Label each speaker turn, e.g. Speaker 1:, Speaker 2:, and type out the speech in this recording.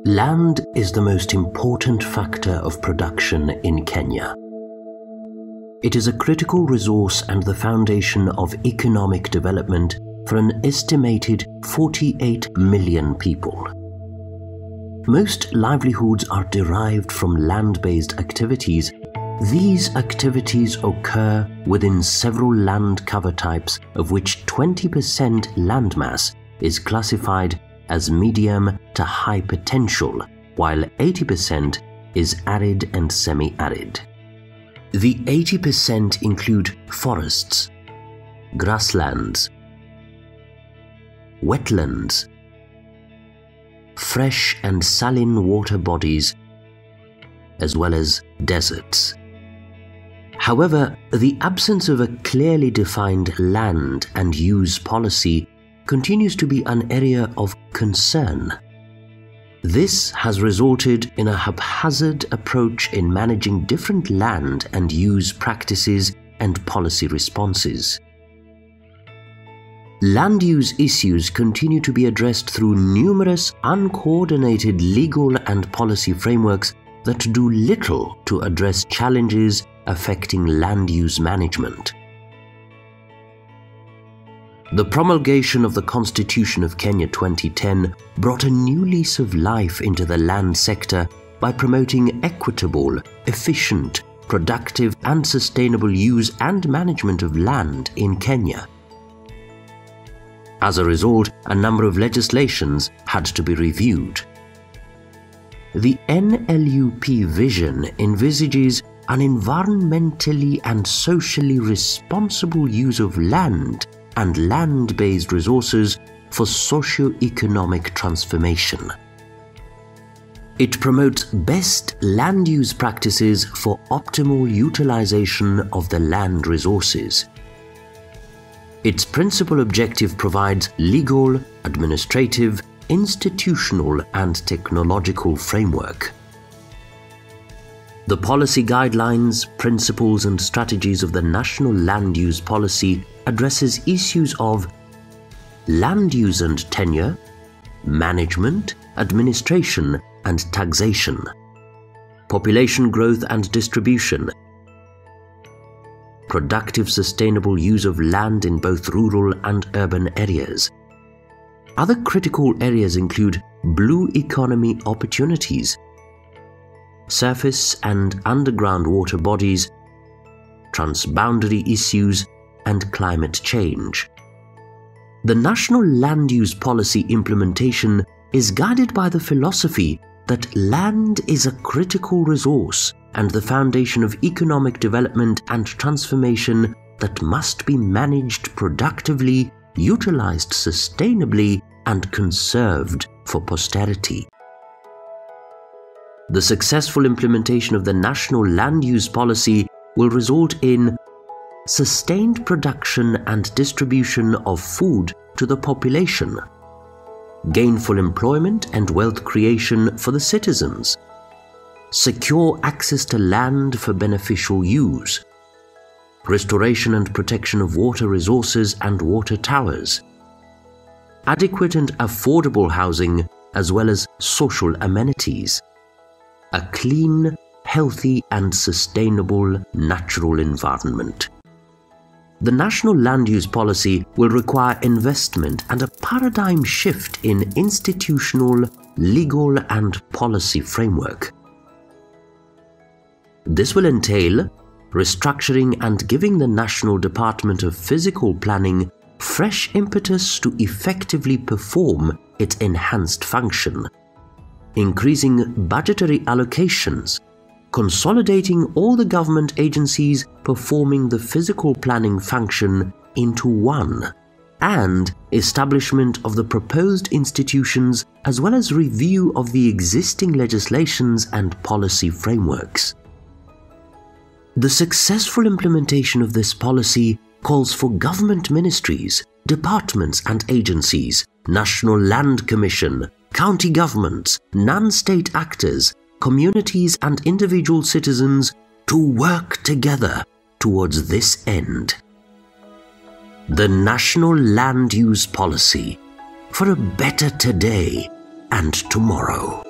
Speaker 1: Land is the most important factor of production in Kenya. It is a critical resource and the foundation of economic development for an estimated 48 million people. Most livelihoods are derived from land-based activities. These activities occur within several land cover types, of which 20% landmass is classified as medium to high potential, while 80% is arid and semi-arid. The 80% include forests, grasslands, wetlands, fresh and saline water bodies, as well as deserts. However, the absence of a clearly defined land and use policy continues to be an area of concern. This has resulted in a haphazard approach in managing different land and use practices and policy responses. Land use issues continue to be addressed through numerous uncoordinated legal and policy frameworks that do little to address challenges affecting land use management. The promulgation of the Constitution of Kenya 2010 brought a new lease of life into the land sector by promoting equitable, efficient, productive and sustainable use and management of land in Kenya. As a result, a number of legislations had to be reviewed. The NLUP vision envisages an environmentally and socially responsible use of land and land-based resources for socio-economic transformation. It promotes best land use practices for optimal utilization of the land resources. Its principal objective provides legal, administrative, institutional, and technological framework. The policy guidelines, principles, and strategies of the National Land Use Policy addresses issues of land use and tenure, management, administration, and taxation, population growth and distribution, productive sustainable use of land in both rural and urban areas. Other critical areas include blue economy opportunities, surface and underground water bodies, transboundary issues, and climate change. The National Land Use Policy implementation is guided by the philosophy that land is a critical resource and the foundation of economic development and transformation that must be managed productively, utilized sustainably, and conserved for posterity. The successful implementation of the National Land Use Policy will result in sustained production and distribution of food to the population, gainful employment and wealth creation for the citizens, secure access to land for beneficial use, restoration and protection of water resources and water towers, adequate and affordable housing as well as social amenities, a clean, healthy and sustainable natural environment. The National Land Use Policy will require investment and a paradigm shift in institutional, legal and policy framework. This will entail restructuring and giving the National Department of Physical Planning fresh impetus to effectively perform its enhanced function, increasing budgetary allocations, consolidating all the government agencies performing the physical planning function into one, and establishment of the proposed institutions as well as review of the existing legislations and policy frameworks. The successful implementation of this policy calls for government ministries, departments and agencies, National Land Commission, county governments, non-state actors, communities and individual citizens to work together towards this end. The National Land Use Policy for a better today and tomorrow.